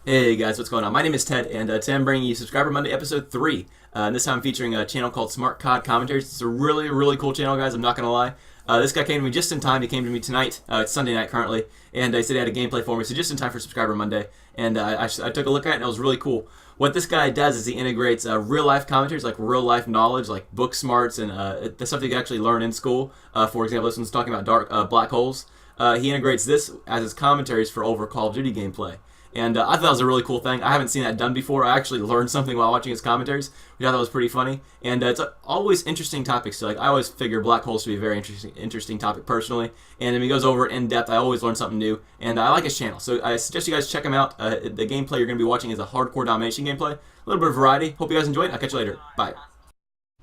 Hey guys, what's going on? My name is Ted, and today I'm bringing you Subscriber Monday episode 3. And this time I'm featuring a channel called SmartCODCommentaries. It's a really cool channel, guys, I'm not going to lie. This guy came to me just in time. He came to me tonight. It's Sunday night currently, and he said he had a gameplay for me, so just in time for Subscriber Monday. And I took a look at it, and it was really cool. What this guy does is he integrates real-life commentaries, like real-life knowledge, like book smarts, and the stuff you can actually learn in school. For example, this one's talking about black holes. He integrates this as his commentaries for over Call of Duty gameplay. And I thought that was a really cool thing. I haven't seen that done before. I actually learned something while watching his commentaries, which I thought was pretty funny. And it's always interesting topics. So, like, I always figure black holes to be a very interesting topic personally. And when he goes over it in depth, I always learn something new. And I like his channel. So I suggest you guys check him out. The gameplay you're going to be watching is a hardcore domination gameplay. A little bit of variety. Hope you guys enjoyed. I'll catch you later. Bye.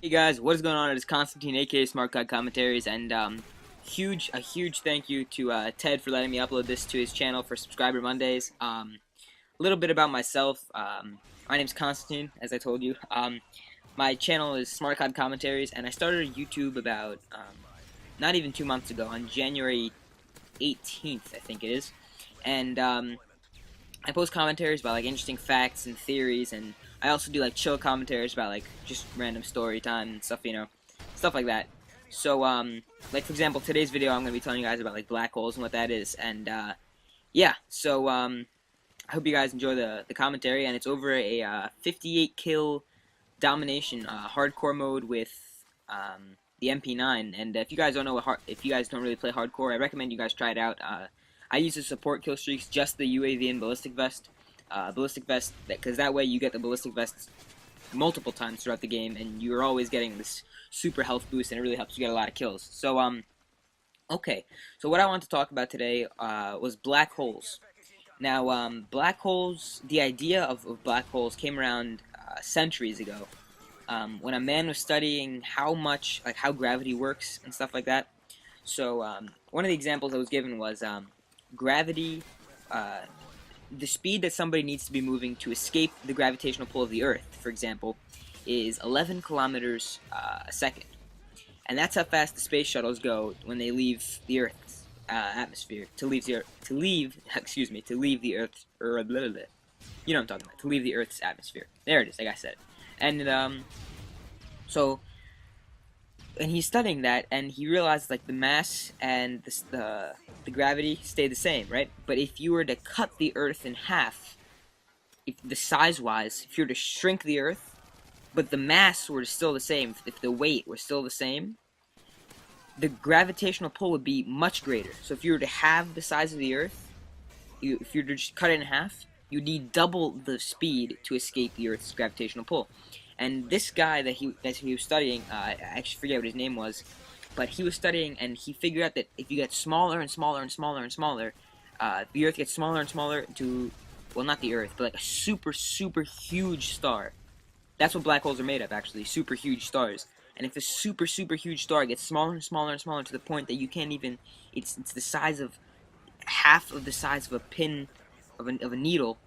Hey guys, what is going on? It is Constantine, aka SmartCODCommentaries, and a huge thank you to Ted for letting me upload this to his channel for Subscriber Mondays. A little bit about myself. My name's Constantine, as I told you. My channel is SmartCODCommentaries, and I started YouTube about not even 2 months ago, on January 18th, I think it is. And I post commentaries about like interesting facts and theories, and I also do like chill commentaries about like just random story time and stuff, you know, stuff like that. So like for example, today's video I'm gonna be telling you guys about like black holes and what that is, and yeah. So I hope you guys enjoy the commentary, and it's over a 58 kill domination hardcore mode with the MP9. And if you guys don't know if you guys don't really play hardcore, I recommend you guys try it out. I use the support kill streaks, just the UAV and ballistic vest, because that way you get the ballistic vest multiple times throughout the game, and you're always getting this super health boost, and it really helps you get a lot of kills. So okay, so what I want to talk about today was black holes. Now, black holes, the idea of black holes came around centuries ago, when a man was studying how gravity works and stuff like that. So, one of the examples that was given was gravity, the speed that somebody needs to be moving to escape the gravitational pull of the Earth, for example, is 11 kilometers a second. And that's how fast the space shuttles go when they leave the Earth's atmosphere, to leave the Earth's, you know what I'm talking about, to leave the Earth's atmosphere. There it is, like I said. And and he's studying that, and he realized like the mass and the gravity stay the same, right? But if you were to cut the Earth in half, if the size-wise, if you were to shrink the Earth, but the mass were still the same, if the weight were still the same, the gravitational pull would be much greater. So if you were to halve the size of the Earth, if you were to just cut it in half, you'd need double the speed to escape the Earth's gravitational pull. And this guy that he was studying, I actually forget what his name was, but he was studying, and he figured out that if you get smaller and smaller and smaller and smaller, the Earth gets smaller and smaller to, well, not the Earth, but like a super huge star. That's what black holes are made of, actually, super huge stars. And if a super huge star gets smaller and smaller and smaller to the point that you can't even, it's the size of, half of the size of a pin of a needle,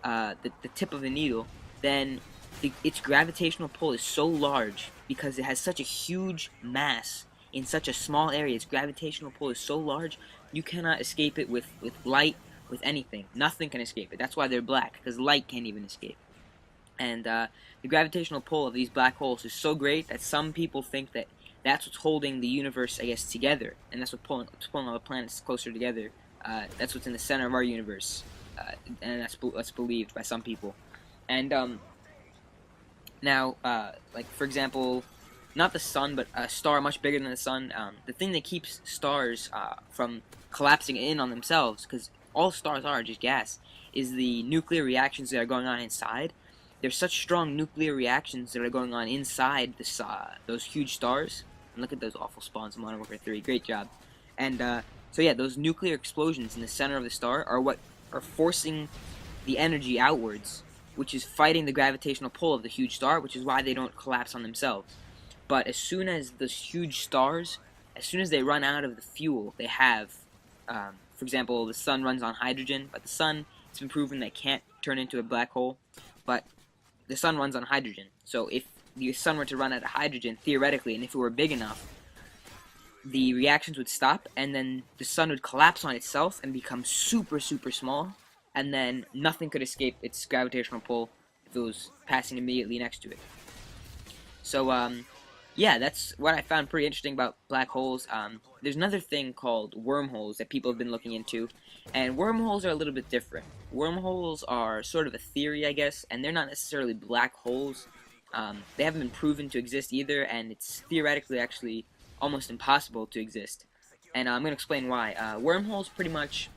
the tip of a needle, then its gravitational pull is so large, because it has such a huge mass in such a small area. Its gravitational pull is so large, you cannot escape it with light, with anything. Nothing can escape it. That's why they're black, because light can't even escape. And the gravitational pull of these black holes is so great that some people think that that's what's holding the universe, I guess, together, and that's what's pulling all the planets closer together. That's what's in the center of our universe, and that's believed by some people. And now, like for example, not the sun, but a star much bigger than the sun. The thing that keeps stars from collapsing in on themselves, because all stars are just gas, is the nuclear reactions that are going on inside. There's such strong nuclear reactions that are going on inside this, those huge stars. And look at those awful spawns in Modern Warfare 3. Great job. And so yeah, those nuclear explosions in the center of the star are what are forcing the energy outwards, which is fighting the gravitational pull of the huge star, which is why they don't collapse on themselves. But as soon as those huge stars, as soon as they run out of the fuel they have, for example, the sun runs on hydrogen, but the sun, it's been proven that can't turn into a black hole, but the sun runs on hydrogen. So if the sun were to run out of hydrogen, theoretically, and if it were big enough, the reactions would stop, and then the sun would collapse on itself and become super small, and then nothing could escape its gravitational pull if it was passing immediately next to it. So, yeah, that's what I found pretty interesting about black holes. There's another thing called wormholes that people have been looking into, and wormholes are a little bit different. Wormholes are sort of a theory, I guess, and they're not necessarily black holes. They haven't been proven to exist either, and it's theoretically actually almost impossible to exist. And I'm going to explain why. Wormholes pretty much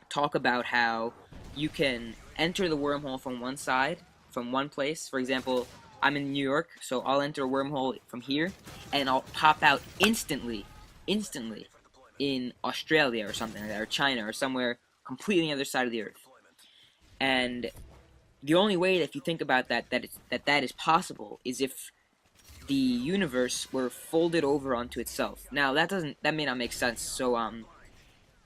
talk about how you can enter the wormhole from one side, from one place. For example, I'm in New York, so I'll enter a wormhole from here, and I'll pop out instantly in Australia or something like that, or China, or somewhere completely on the other side of the earth. And the only way that, if you think about that is possible is if the universe were folded over onto itself. Now that may not make sense. So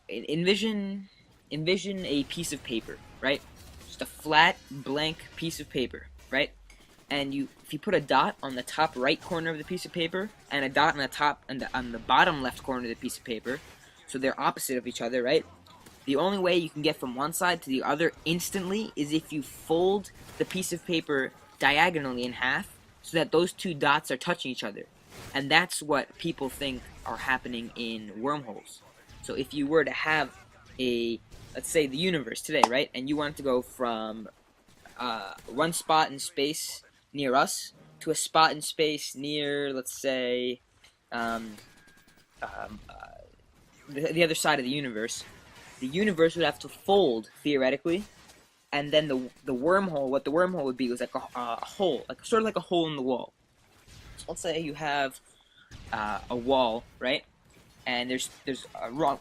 envision a piece of paper, right? Just a flat blank piece of paper, right? And if you put a dot on the top right corner of the piece of paper and a dot on the top and on the bottom left corner of the piece of paper, so they're opposite of each other, right? The only way you can get from one side to the other instantly is if you fold the piece of paper diagonally in half so that those two dots are touching each other. And that's what people think are happening in wormholes. So if you were to have let's say the universe today, right? And you want to go from one spot in space near us to a spot in space near, let's say, the other side of the universe would have to fold, theoretically, and then the wormhole, what the wormhole would be was like a hole, sort of like a hole in the wall. So let's say you have a wall, right? And there's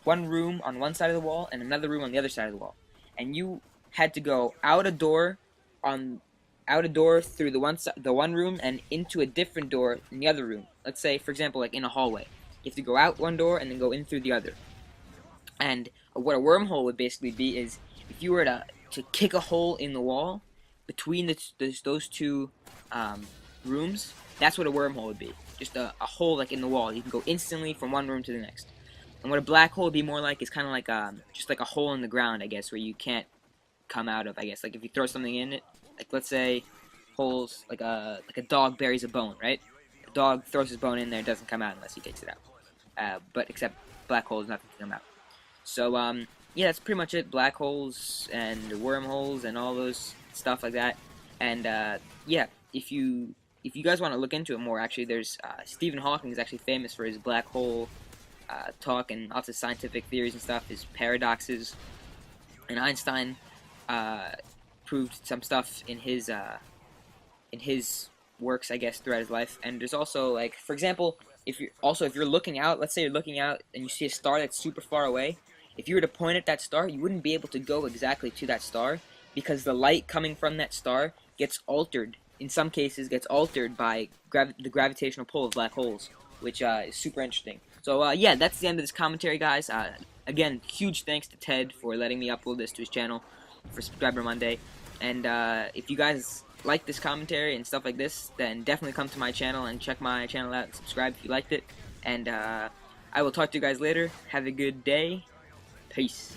one room on one side of the wall and another room on the other side of the wall, and you had to go out a door through the one room and into a different door in the other room. Let's say, for example, like in a hallway, you have to go out one door and then go in through the other. And what a wormhole would basically be is if you were to kick a hole in the wall between those two rooms, that's what a wormhole would be. Just a hole like in the wall. You can go instantly from one room to the next. And what a black hole would be more like is kind of like just like a hole in the ground, I guess, where you can't come out of, I guess. Like if you throw something in it, like let's say holes, like a dog buries a bone, right? A dog throws his bone in there, it doesn't come out unless he takes it out. But except black holes, nothing can come out. So yeah, that's pretty much it. Black holes and wormholes and all those stuff like that. And yeah, if you guys want to look into it more, actually, there's Stephen Hawking is actually famous for his black hole talk and lots of scientific theories and stuff, his paradoxes. And Einstein proved some stuff in his works, I guess, throughout his life. And there's also, like, for example, if you're looking out, let's say you're looking out and you see a star that's super far away. If you were to point at that star, you wouldn't be able to go exactly to that star because the light coming from that star gets altered. In some cases, gets altered by the gravitational pull of black holes, which is super interesting. So yeah, that's the end of this commentary, guys. Again, huge thanks to Ted for letting me upload this to his channel for Subscriber Monday. And if you guys like this commentary and stuff like this, then definitely come to my channel and check my channel out and subscribe if you liked it. And I will talk to you guys later. Have a good day. Peace.